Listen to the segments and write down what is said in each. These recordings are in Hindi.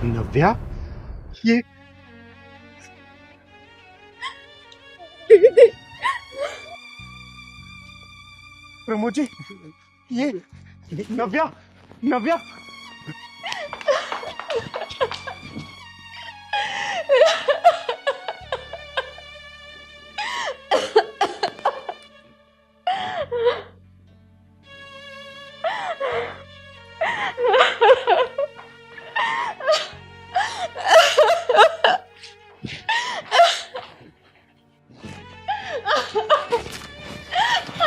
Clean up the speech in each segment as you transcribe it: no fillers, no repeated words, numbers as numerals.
नव्या, ये दीदी, प्रमोद जी, ये नव्या, नव्या,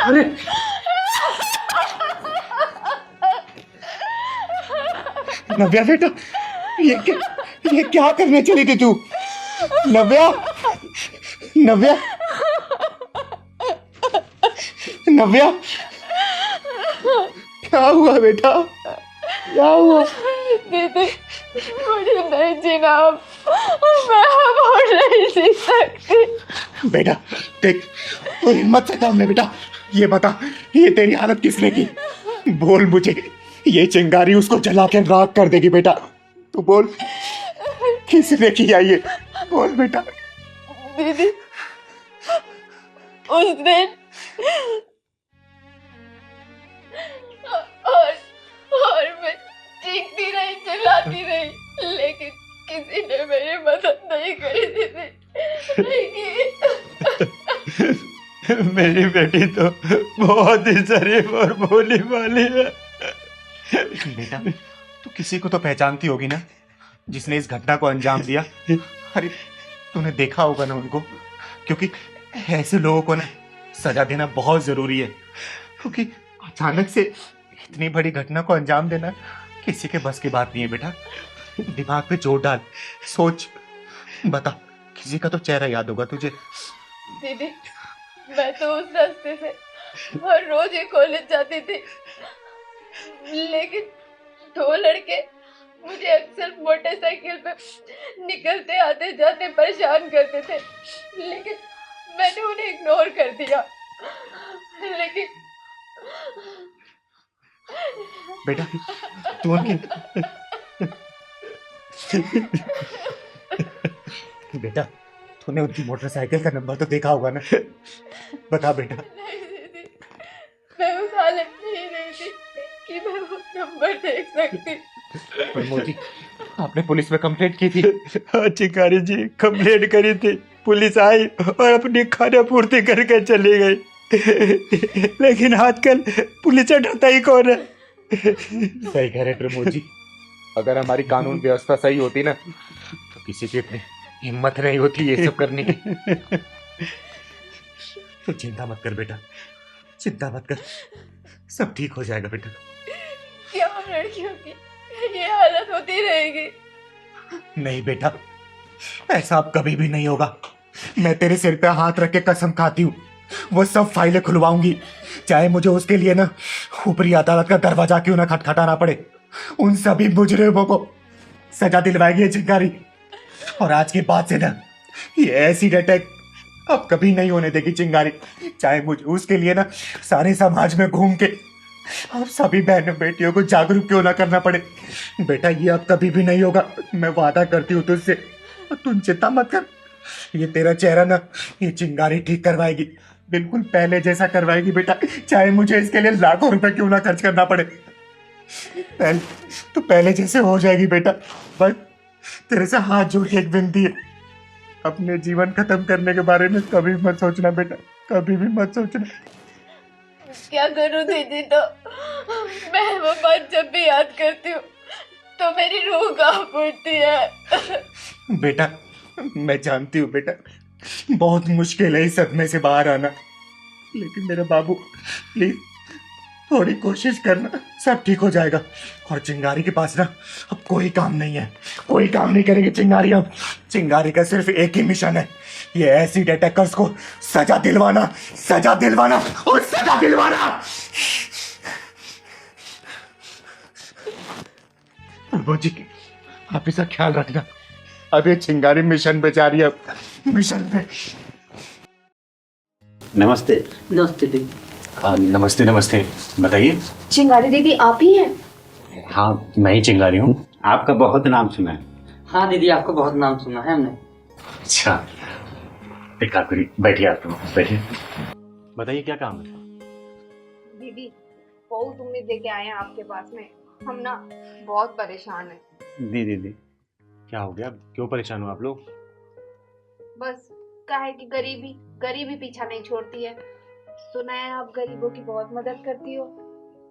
अरे नव्या बेटा, ये क्या करने चली थी तू? नव्या, नव्या, नव्या, क्या हुआ बेटा? क्या हुआ? दीदी, मुझे नहीं जीना अब। मैं अब और नहीं जी सकती। बेटा देख, तू हिम्मत से काम ले बेटा। ये बता, ये तेरी हालत किसने की? बोल मुझे। ये चिंगारी उसको जला के राख कर देगी बेटा। तू बोल, किसने किया ये? बोल बेटा। दीदी, उस दिन और मैं चीखती रही, चिल्लाती रही, लेकिन किसी ने मेरी मदद नहीं करी। दीदी, नहीं की। मेरी बेटी तो बहुत ही शरीफ और भोली भाली है। बेटा, तू किसी को तो पहचानती होगी ना, जिसने इस घटना को अंजाम दिया? अरे तूने देखा होगा ना उनको, क्योंकि ऐसे लोगों को ना सजा देना बहुत जरूरी है। क्योंकि अचानक से इतनी बड़ी घटना को अंजाम देना किसी के बस की बात नहीं है बेटा। दिमाग पे जोर डाल, सोच, बता, किसी का तो चेहरा याद होगा तुझे। दीदी, मैं तो उस रास्ते से हर रोज ही कॉलेज जाती थी, लेकिन दो लड़के मुझे अक्सर मोटरसाइकिल पे निकलते आते जाते परेशान करते थे, लेकिन मैंने उन्हें इग्नोर कर दिया। लेकिन बेटा तू उनकी बेटा, तूने उनकी मोटरसाइकिल का नंबर तो देखा होगा ना? बता बेटा। नहीं दीदी, मैं उस हालत में ही नहीं थी कि मैं वो नंबर देख सकती। प्रमोद जी, आपने पुलिस में कंप्लेंट की थी? हाँ चिंगारी जी, कंप्लेंट करी थी। पुलिस आई और अपनी खाना पूर्ति करके चली गई। लेकिन आजकल पुलिस से डरता ही कौन है? सही कह रहे प्रमोद जी। अगर हमारी कानून व्यवस्था सही होती ना, तो किसी की इतनी हिम्मत नहीं होती ये सब करने की। तो चिंता मत कर बेटा, चिंता मत कर, सब ठीक हो जाएगा बेटा। क्या लड़कियों की ये हालत होती रहेगी? नहीं बेटा, ऐसा अब कभी भी नहीं होगा। मैं तेरे सिर पे हाथ रख के कसम खाती हूँ, वो सब फाइलें खुलवाऊंगी, चाहे मुझे उसके लिए ना ऊपरी अदालत का दरवाजा क्यों ना खटखटाना पड़े। उन सभी मुजरिमों को सजा दिलवाएगी ये चिंगारी। और आज के बाद से ना ये एसिड अटैक अब कभी नहीं होने देगी चिंगारी, चाहे मुझे उसके लिए ना सारे समाज में घूम के अब सभी बहनों बेटियों को जागरूक क्यों ना करना पड़े। बेटा ये अब कभी भी नहीं होगा, मैं वादा करती हूँ तुझसे। तुम चिंता मत कर, ये तेरा चेहरा ना ये चिंगारी ठीक करवाएगी, बिल्कुल पहले जैसा करवाएगी बेटा, चाहे मुझे इसके लिए लाखों रुपए क्यों ना खर्च करना पड़े। पहले जैसे हो जाएगी बेटा। बस तेरे से हाथ जोड़ के एक विनती है, अपने जीवन खत्म करने के बारे में कभी मत सोचना बेटा, कभी भी मत सोचना। क्या करूं दीदी? तो मैं वो बात जब भी याद करती हूँ तो मेरी रूह कांप उठती है। बेटा मैं जानती हूँ बेटा, बहुत मुश्किल है इस सदमे से बाहर आना, लेकिन मेरे बाबू प्लीज थोड़ी कोशिश करना, सब ठीक हो जाएगा। और चिंगारी के पास ना अब कोई काम नहीं है, कोई काम नहीं करेगी चिंगारी। अब चिंगारी का सिर्फ एक ही मिशन है, ये एसिड अटैकर्स को सजा दिलवाना, सजा दिलवाना और सजा दिलवाना। प्रभु जी आप इसका ख्याल रखना, अब ये चिंगारी मिशन पे जा रही है, मिशन पे। नमस्ते। नमस्ते दीदी। नमस्ते नमस्ते, बताइए। चिंगारी दीदी आप ही हैं? हाँ मैं ही चिंगारी हूँ, आपका बहुत नाम सुना है। हाँ दीदी, आपको बहुत नाम सुना है हमने। अच्छा, एक काम करिए, बैठिए आप लोग, बैठिए। बताइए क्या काम है? दीदी बहुत उम्मीद लेके आए हैं आपके पास में। हम ना बहुत परेशान हैं। दीदी क्या हो गया, क्यों परेशान हो आप लोग? बस क्या है कि गरीबी पीछा नहीं छोड़ती है। सुना है आप गरीबों की बहुत मदद करती हो।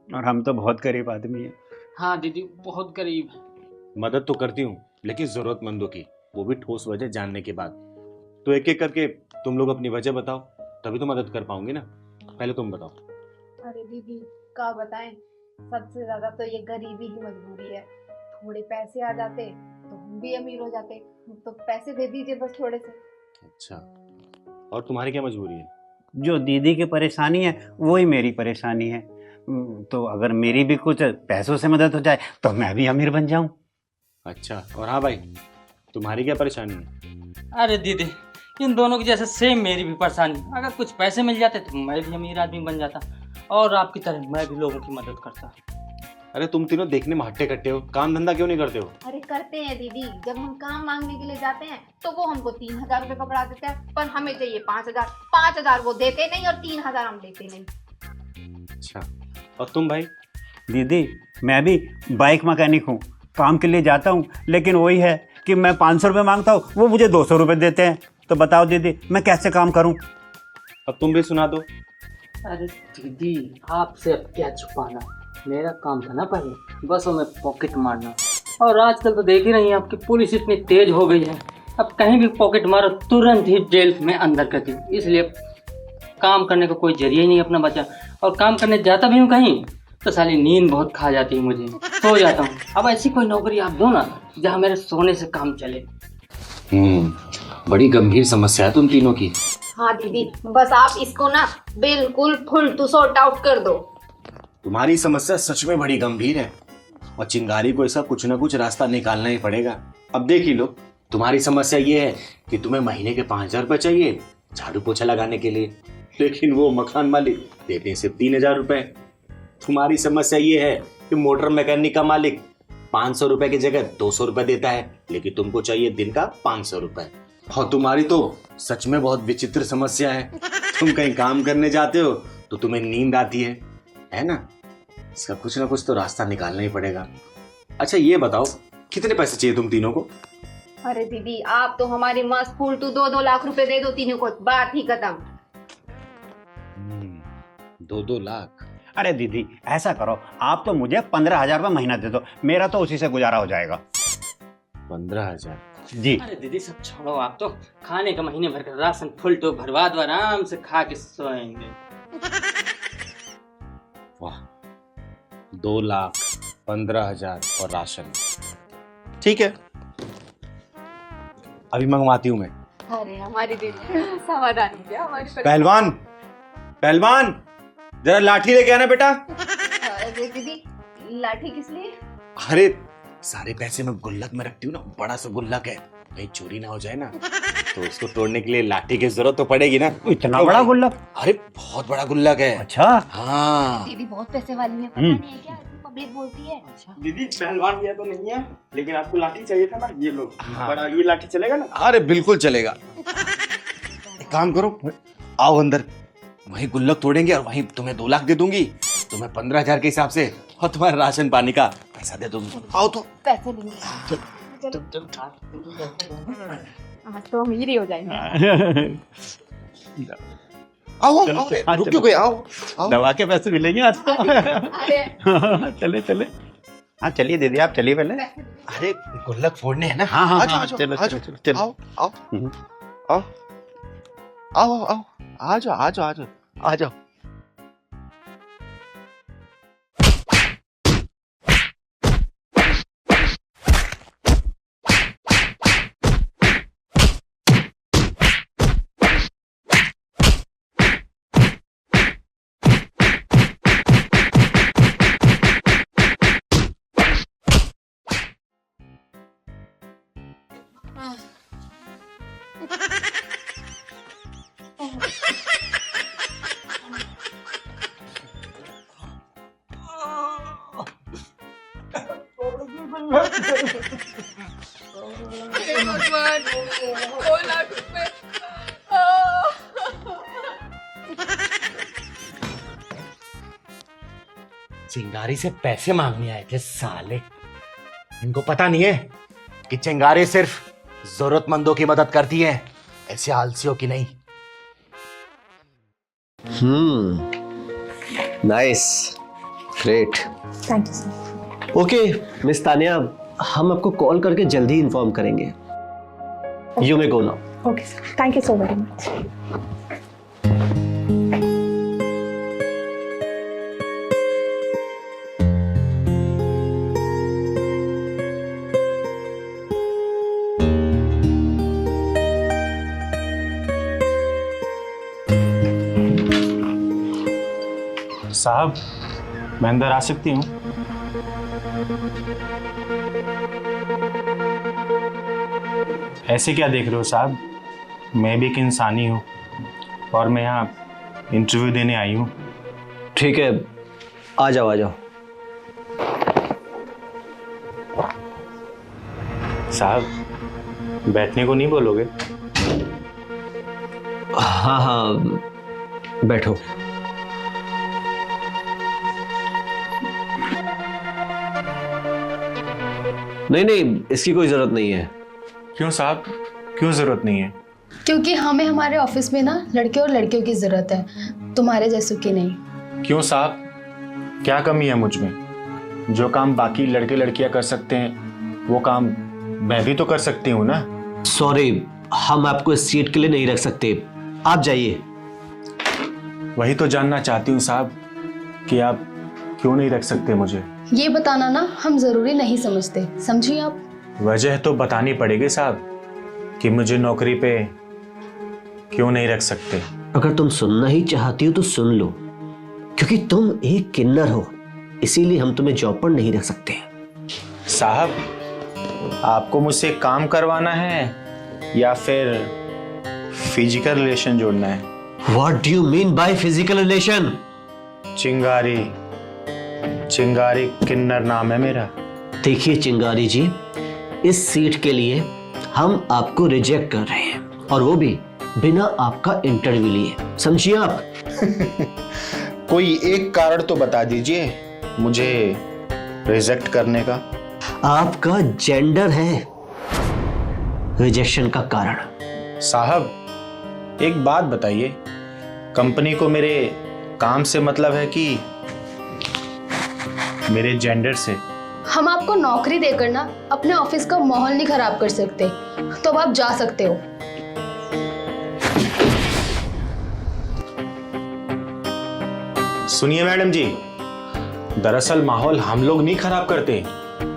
और हम तो बहुत गरीब आदमी हैं। हाँ दीदी, बहुत गरीब है। मदद तो करती हूँ, लेकिन जरूरतमंदों की, वो भी ठोस वजह जानने के बाद। तो एक एक करके तुम लोग अपनी वजह बताओ, तभी तो मदद कर पाऊंगी ना। पहले तुम बताओ। अरे दीदी क्या बताएं, सबसे ज्यादा तो ये गरीबी ही मजबूरी है। थोड़े पैसे आ जाते तो हम भी अमीर हो जाते। तो पैसे दे दीजिए बस थोड़े से। अच्छा, और तुम्हारी क्या मजबूरी है? जो दीदी की परेशानी है वही मेरी परेशानी है। तो अगर मेरी भी कुछ पैसों से मदद हो जाए तो मैं भी अमीर बन जाऊं। अच्छा, और हाँ भाई, तुम्हारी क्या परेशानी है? अरे दीदी, इन दोनों की जैसे सेम मेरी भी परेशानी। अगर कुछ पैसे मिल जाते तो मैं भी अमीर आदमी बन जाता, और आपकी तरह मैं भी लोगों की मदद करता। अरे तुम तीनों देखने में हट्टे कट्टे हो, काम धंधा क्यों नहीं करते हो? अरे करते हैं दीदी, जब हम काम मांगने के लिए जाते हैं तो वो हमको 3,000 रुपये पकड़ा देते हैं, पर हमें चाहिए 5,000। 5,000 वो देते नहीं और 3,000 हम लेते नहीं। अच्छा, और तुम भाई? दीदी मैं भी बाइक मैकेनिक हूँ, काम के लिए जाता हूँ, लेकिन वही है कि मैं 500 रुपये मांगता हूँ, वो मुझे 200 रुपये देते हैं। तो बताओ दीदी मैं कैसे काम करूँ? अब तुम भी सुना दो। अरे दीदी, आपसे अब क्या छुपाना, मेरा काम था ना पहले बस में पॉकेट मारना। और आजकल तो देख ही रही हैं आपकी पुलिस इतनी तेज हो गई है, अब कहीं भी पॉकेट मारो तुरंत ही जेल में अंदर करती है। इसलिए काम करने का कोई जरिया ही नहीं अपना बचा। और काम करने जाता भी हूँ कहीं तो साली नींद बहुत खा जाती है, मुझे सो जाता हूँ। अब ऐसी कोई नौकरी आप दो ना जहाँ मेरे सोने से काम चले। बड़ी गंभीर समस्या है तुम तीनों की। हाँ दीदी, बस आप इसको ना बिल्कुल फुल टू सॉर्ट आउट कर दो। तुम्हारी समस्या सच में बड़ी गंभीर है, और चिंगारी को इसका कुछ ना कुछ रास्ता निकालना ही पड़ेगा। अब देख ही लो, तुम्हारी समस्या ये है कि तुम्हें महीने के 5,000 रुपये चाहिए झाड़ू पोछा लगाने के लिए, लेकिन वो मकान मालिक देते हैं सिर्फ 3,000 रुपये। तुम्हारी समस्या ये है कि मोटर मैकेनिक का मालिक 500 रुपए की जगह 200 रुपए देता है, लेकिन तुमको चाहिए दिन का 500 रुपए। और तुम्हारी तो सच में बहुत विचित्र समस्या है। तुम कहीं काम करने जाते हो तो तुम्हें नींद आती है ना? इसका कुछ ना कुछ तो रास्ता निकालना ही पड़ेगा। अच्छा ये बताओ, कितने पैसे चाहिए तुम तीनों को? अरे दीदी आप तो हमारी मस्त फुल टू 2-2 लाख रुपए दे दो तीनों को, बात ही खत्म। 2-2 लाख? अरे दीदी ऐसा करो, आप तो मुझे 15,000 रुपये महीना दे दो, मेरा तो उसी से गुजारा हो जाएगा। 15,000? जी। अरे दीदी सब छोड़ो, आप तो खाने का महीने भर का राशन फुल टो भरवा दो, आराम से खा के सोएंगे। वाह, 2,15,000 और राशन, ठीक है, अभी मंगवाती हूँ मैं। अरे हमारी दीदी समाधान क्या हमारी पहलवान, पहलवान जरा लाठी लेके आना बेटा। अरे दीदी लाठी किस लिए? अरे सारे पैसे मैं गुल्लक में रखती हूँ ना, बड़ा सा गुल्लक है, कहीं चोरी ना हो जाए ना, तो उसको तोड़ने के लिए लाठी की जरूरत तो पड़ेगी ना। इतना बड़ा गुल्लक? अरे बहुत बड़ा गुल्लक है। अच्छा हाँ दीदी बहुत पैसे वाली है, पता नहीं है क्या पब्लिक बोलती है। दीदी पहलवान ये तो नहीं है, लेकिन आपको लाठी चाहिए था ना, ये लो। बड़ा ये लाठी चलेगा ना? अरे बिल्कुल चलेगा। एक काम करो, आओ अंदर, वहीं गुल्लक तोड़ेंगे और वहीं तुम्हें 2 लाख दे दूंगी, तुम्हें 15,000 के हिसाब से, और तुम्हारे राशन पानी का पैसा दे दूंगी। आओ तो। पैसे लेंगे आज तो अमीर ही हो जाएंगे। आओ रुक क्यों गए, आओ आओ। दवा के पैसे मिलेंगे आज तो। अरे चले चले, हाँ चलिए दीदी आप चलिए पहले। अरे गुल्लक फोड़ने हैं ना। हाँ हाँ आ जाओ, हाँ, आ जाओ, चलो आ चलो जाओ, चलो। आओ आओ आओ आओ आओ, आ जाओ आ जाओ आ जाओ आ जाओ। भगवान 2 लाख रुपए। चिंगारी से पैसे मांगने आए थे साले। इनको पता नहीं है कि चिंगारी सिर्फ जरूरतमंदों की मदद करती है, ऐसे आलसियों की नहीं। Nice, great. Thank you sir. Okay miss Tania, हम आपको कॉल करके जल्दी इन्फॉर्म करेंगे। You may go now. Okay sir, thank you so very much. साहब, मैं अंदर आ सकती हूँ? ऐसे क्या देख रहे हो साहब? मैं भी एक इंसानी हूँ और मैं यहाँ इंटरव्यू देने आई हूँ। ठीक है, आ जाओ आ जाओ। साहब, बैठने को नहीं बोलोगे? हाँ हाँ, बैठो। नहीं नहीं, इसकी कोई जरूरत नहीं है। क्यों साहब, क्यों जरूरत नहीं है? क्योंकि हमें हमारे ऑफिस में ना लड़के और लड़कियों की जरूरत है, तुम्हारे जैसों की नहीं। क्यों साहब, क्या कमी है मुझ में? जो काम बाकी लड़के लड़कियां कर सकते हैं वो काम मैं भी तो कर सकती हूँ ना। सॉरी, हम आपको इस सीट के लिए नहीं रख सकते, आप जाइए। वही तो जानना चाहती हूँ साहब कि आप क्यों नहीं रख सकते मुझे। ये बताना ना हम जरूरी नहीं समझते, समझिए आप। वजह तो बतानी पड़ेगी साहब कि मुझे नौकरी पे क्यों नहीं रख सकते। अगर तुम सुनना ही चाहती हो तो सुन लो, क्योंकि तुम एक किन्नर हो, इसीलिए हम तुम्हें जॉब पर नहीं रख सकते। साहब, आपको मुझसे काम करवाना है या फिर फिजिकल रिलेशन जोड़ना है? What do you mean by physical relation? चिंगारी, चिंगारी किन्नर नाम है मेरा। देखिए चिंगारी जी, इस सीट के लिए हम आपको रिजेक्ट कर रहे हैं, और वो भी बिना आपका इंटरव्यू लिए, समझिए आप। कोई एक कारण तो बता दीजिए मुझे रिजेक्ट करने का। आपका जेंडर है रिजेक्शन का कारण। साहब, एक बात बताइए, कंपनी को मेरे काम से मतलब है कि मेरे जेंडर से? हम आपको नौकरी देकर ना अपने ऑफिस का माहौल नहीं खराब कर सकते, तो अब आप जा सकते हो। सुनिए मैडम जी, दरअसल माहौल हम लोग नहीं खराब करते,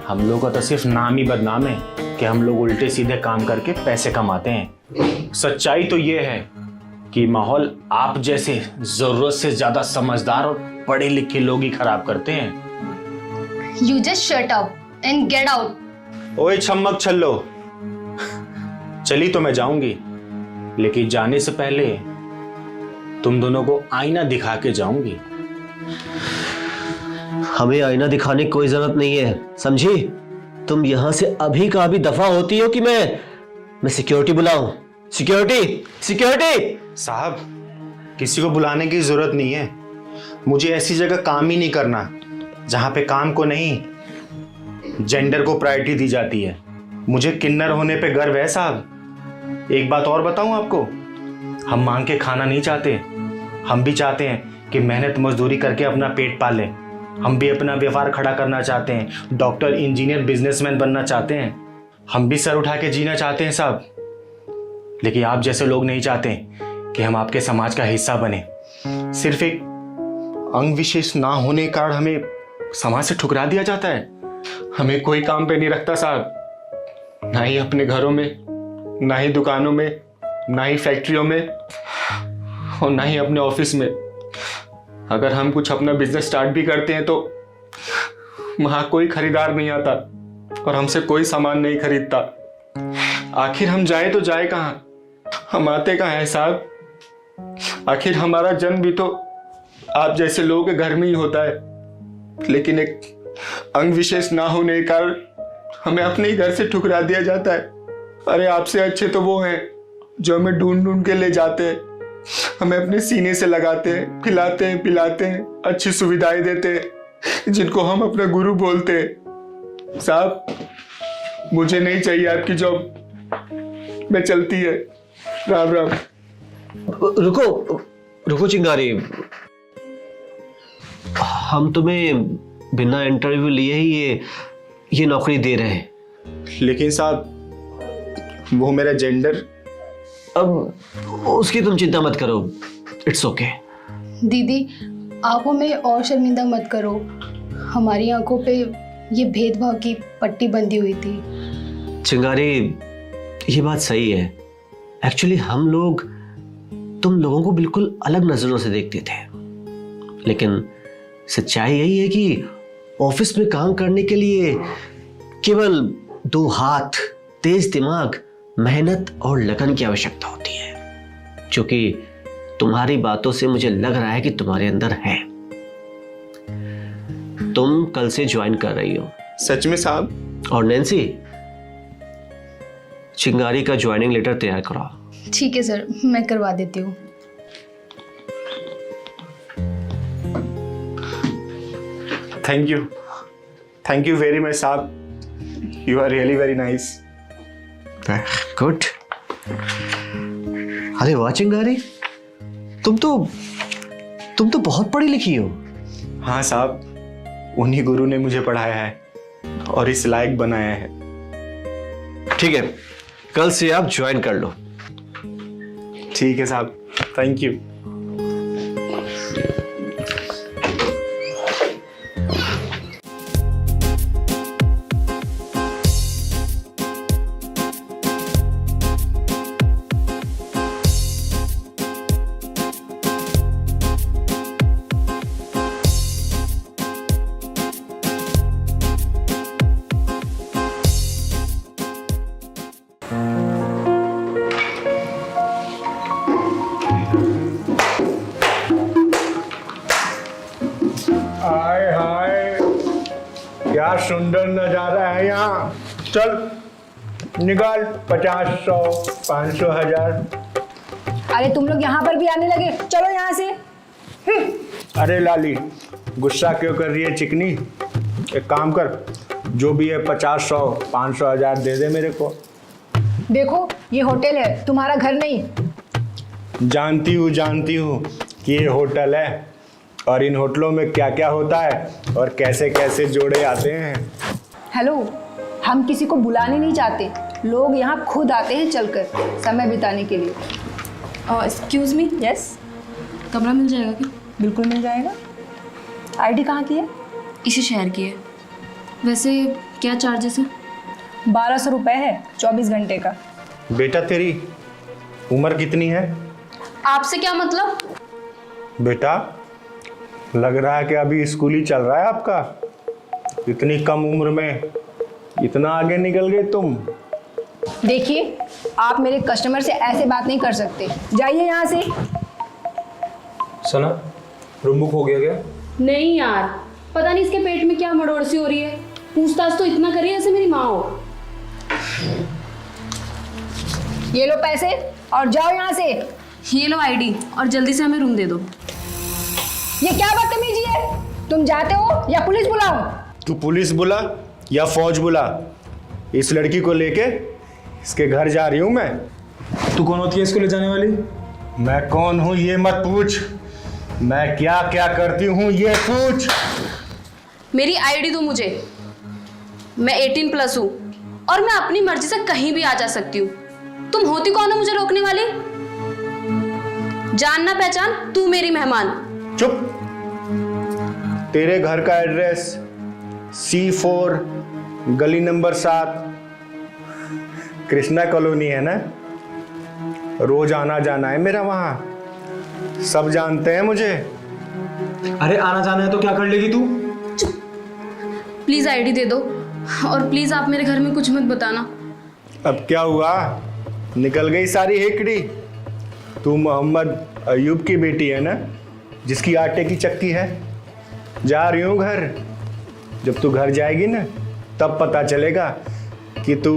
हम लोग का तो सिर्फ नाम ही बदनाम है कि हम लोग उल्टे सीधे काम करके पैसे कमाते हैं। सच्चाई तो ये है कि माहौल आप जैसे जरूरत से ज्यादा समझदार और पढ़े लिखे लोग ही खराब करते हैं। You just shut up and get out. ओए छम्मक छल्लो, चली तो मैं जाऊंगी, लेकिन जाने से पहले तुम दोनों को आईना दिखा के जाऊंगी। हमें आईना दिखाने की कोई जरूरत नहीं है, समझी? तुम यहां से अभी का अभी दफा होती हो कि मैं सिक्योरिटी बुलाऊं? Security, security. साहब, किसी को बुलाने की जरूरत नहीं है, मुझे ऐसी जगह काम ही नहीं करना जहां पे काम को नहीं जेंडर को प्रायोरिटी दी जाती है। मुझे किन्नर होने पे गर्व है साहब। एक बात और बताऊं आपको, हम मांग के खाना नहीं चाहते, हम भी चाहते हैं कि मेहनत मजदूरी करके अपना पेट पालें। हम भी अपना व्यापार खड़ा करना चाहते हैं, डॉक्टर, इंजीनियर, बिजनेसमैन बनना चाहते हैं। हम भी सर उठा के जीना चाहते हैं साहब, लेकिन आप जैसे लोग नहीं चाहते कि हम आपके समाज का हिस्सा बने। सिर्फ एक अंग विशेष ना होने के कारण हमें समाज से ठुकरा दिया जाता है। हमें कोई काम पे नहीं रखता साहब, ना ही अपने घरों में, ना ही दुकानों में, ना ही फैक्ट्रियों में, और ना ही अपने ऑफिस में। अगर हम कुछ अपना बिजनेस स्टार्ट भी करते हैं तो वहां कोई खरीदार नहीं आता और हमसे कोई सामान नहीं खरीदता। आखिर हम जाए तो जाए कहां, हम आते कहां है साहब? आखिर हमारा जन्म भी तो आप जैसे लोगों के घर में ही होता है, लेकिन एक अंग विशेष ना होने के कारण हमें अपने ही घर से ठुकरा दिया जाता है। अरे आपसे अच्छे तो वो हैं जो हमें ढूंढ ढूंढ के ले जाते हैं, हमें अपने सीने से लगाते हैं, खिलाते हैं, पिलाते हैं, अच्छी सुविधाएं देते हैं, जिनको हम अपना गुरु बोलते हैं। साहब, मुझे नहीं चाहिए आपकी जॉब, मैं चलती है। राम राम। रुको रुको चिंगारी, हम तुम्हें बिना इंटरव्यू लिए ही ये नौकरी दे रहे हैं। लेकिन साहब, वो मेरा जेंडर। अब उसकी तुम चिंता मत करो, इट्स ओके। दीदी, आप हमें और शर्मिंदा मत करो। हमारी आंखों पे ये भेदभाव की पट्टी बंधी हुई थी। चिंगारी, ये बात सही है। एक्चुअली हम लोग तुम लोगों को बिल्कुल अलग नजरों से देखते थे, लेकिन सच्चाई यही है कि ऑफिस में काम करने के लिए केवल 2 हाथ, तेज दिमाग, मेहनत और लगन की आवश्यकता होती है, जो कि तुम्हारी बातों से मुझे लग रहा है कि तुम्हारे अंदर है। तुम कल से ज्वाइन कर रही हो। सच में साहब? और नैन्सी, चिंगारी का ज्वाइनिंग लेटर तैयार कराओ। ठीक है सर, मैं करवा देती हूँ। थैंक यू वेरी मच साहब, you are really very nice. Good. अरे वाह चिंगारी, तुम तो बहुत पढ़ी लिखी हो। हाँ साहब, उन्हीं गुरु ने मुझे पढ़ाया है और इस लायक बनाया है। ठीक है, कल से आप ज्वाइन कर लो। ठीक है साहब, थैंक यू। हाय हाय, क्या सुंदर नजारा है यहाँ। चल निकाल 50, 100, 500, 1000। अरे तुम लोग यहाँ पर भी आने लगे, चलो यहाँ से। अरे लाली, गुस्सा क्यों कर रही है चिकनी? एक काम कर, जो भी है 50, 100, 500, 1000 दे दे मेरे को। देखो, ये होटल है, तुम्हारा घर नहीं। जानती हूँ कि ये होटल है, और इन होटलों में क्या क्या होता है और कैसे कैसे जोड़े आते हैं। हेलो, हम किसी को बुलाने नहीं चाहते, लोग यहाँ खुद आते हैं चलकर समय बिताने के लिए। एक्सक्यूज मी, यस, कमरा मिल जाएगा क्या? बिल्कुल मिल जाएगा। आईडी कहाँ की है? इसी शहर की है। वैसे क्या चार्जेस हैं? 1200 रुपये है 24 घंटे का। बेटा, तेरी उम्र कितनी है? आपसे क्या मतलब? बेटा, लग रहा है कि अभी स्कूल ही चल रहा है आपका। इतनी कम उम्र में इतना आगे निकल गए तुम। देखिए, आप मेरे कस्टमर से ऐसे बात नहीं कर सकते, जाइए यहाँ से। सना, रूम बुक हो गया क्या? नहीं यार, पता नहीं इसके पेट में क्या मड़ोड़ सी हो रही है। पूछताछ तो इतना करिए जैसे मेरी माँ हो। ये लो पैसे और जाओ यहाँ से। ये लो आईडी और जल्दी से हमें रूम दे दो। ये क्या बदतमीजी है? तुम जाते हो या पुलिस बुलाऊं? तू पुलिस बुला या फौज बुला, इस लड़की को लेके इसके घर जा रही हूँ मैं। तू कौन होती है इसको ले जाने वाली? मैं कौन हूँ ये मत पूछ, मैं क्या क्या करती हूँ ये पूछ। मेरी आईडी दो मुझे। मैं 18+ हूँ और मैं अपनी मर्जी से कहीं भी आ जा सकती हूँ। तुम होती कौन हो मुझे रोकने वाली? जानना पहचान, तू मेरी मेहमान। चुप। तेरे घर का एड्रेस C4 गली नंबर 7 कृष्णा कॉलोनी है ना? रोज आना जाना है मेरा वहां, सब जानते हैं मुझे। अरे आना जाना है तो क्या कर लेगी तू? प्लीज आईडी दे दो और प्लीज आप मेरे घर में कुछ मत बताना। अब क्या हुआ, निकल गई सारी हेकड़ी? तू मोहम्मद अयूब की बेटी है ना, जिसकी आटे की चक्की है? जा रही हूँ घर। जब तू घर जाएगी ना, तब पता चलेगा कि तू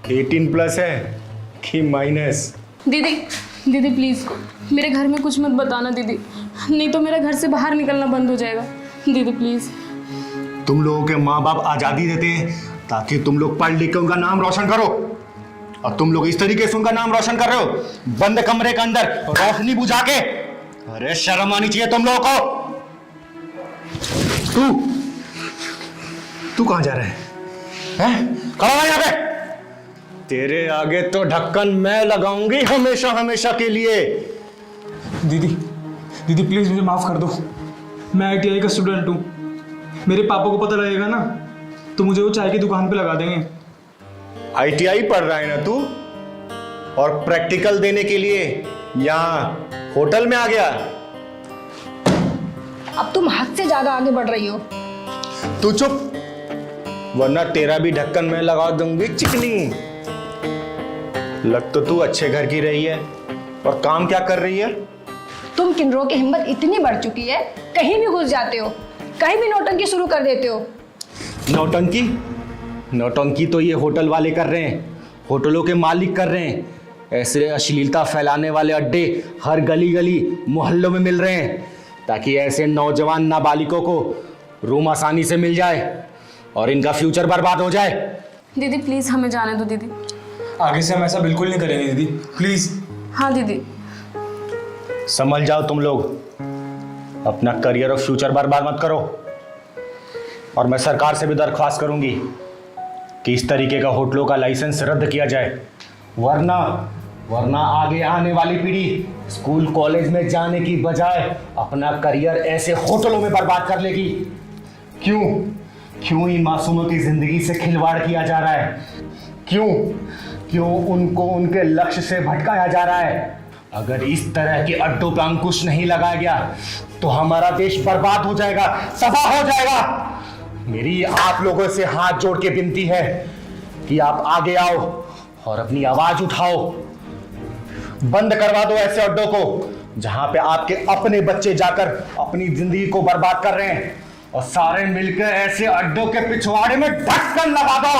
18+ है कि माइनस? दीदी दीदी प्लीज़ मेरे घर में कुछ मत बताना दीदी, नहीं तो मेरा घर से बाहर निकलना बंद हो जाएगा। दीदी प्लीज़। तुम लोगों के माँ बाप आज़ादी देते हैं ताकि तुम लोग पढ़ लिख के उनका नाम रोशन करो, और तुम लोग इस तरीके से उनका नाम रोशन कर रहे हो, बंद कमरे के अंदर रोशनी बुझा के। अरे शर्म आनी चाहिए तुम लोगों को। तू कहां जा रहा है? खड़ा रहा यहाँ पे। तेरे आगे तो ढक्कन मैं लगाऊंगी हमेशा हमेशा के लिए। दीदी दीदी प्लीज़ मुझे माफ़ कर दो, मैं ITI का स्टूडेंट हूँ। मेरे पापा को पता लगेगा ना तो मुझे वो चाय की दुकान पे लगा देंगे। ITI पढ़ रहा है ना तू, और प्रैक्टिकल देने के लिए यहाँ होटल में आ गया। अब तुम हद से ज्यादा आगे बढ़ रही हो। तू चुप, वरना तेरा भी ढक्कन में लगा दूंगी चिकनी। लग तो तू अच्छे घर की रही है, और काम क्या कर रही है? तुम किन्नरों की हिम्मत इतनी बढ़ चुकी है, कहीं भी घुस जाते हो, कहीं भी नौटंकी शुरू कर देते हो। नौटंकी? नौटंकी तो ये होटल वाले कर रहे हैं, होटलों के मालिक कर रहे हैं। ऐसे अश्लीलता फैलाने वाले अड्डे हर गली गली मोहल्लों में मिल रहे हैं, ताकि ऐसे नौजवान नाबालिगों को रूम आसानी से मिल जाए और इनका फ्यूचर बर्बाद हो जाए। दीदी प्लीज़ हमें जाने दो दीदी। आगे से हम ऐसा बिल्कुल नहीं करेंगे दीदी, प्लीज़। हाँ दीदी। समझ जाओ तुम लोग, अपना करियर और फ्यूचर बर्बाद मत करो। और मैं सरकार से भी दरख्वास्त करूंगी कि इस तरीके का होटलों का लाइसेंस रद्द किया जाए, वरना आगे आने वाली पीढ़ी स्कूल कॉलेज में जाने की बजाय अपना करियर ऐसे होटलों में बर्बाद कर लेगी। क्यों इन मासूमों की जिंदगी से खिलवाड़ किया जा रहा है? क्यों उनको उनके लक्ष्य से भटकाया जा रहा है? अगर इस तरह के अड्डों पर अंकुश नहीं लगाया गया तो हमारा देश बर्बाद हो जाएगा, तबाह हो जाएगा। मेरी आप लोगों से हाथ जोड़ के विनती है कि आप आगे आओ और अपनी आवाज उठाओ। बंद करवा दो ऐसे अड्डों को जहां पे आपके अपने बच्चे जाकर अपनी जिंदगी को बर्बाद कर रहे हैं, और सारे मिलकर ऐसे अड्डों के पिछवाड़े में ढक्कन लगा दो।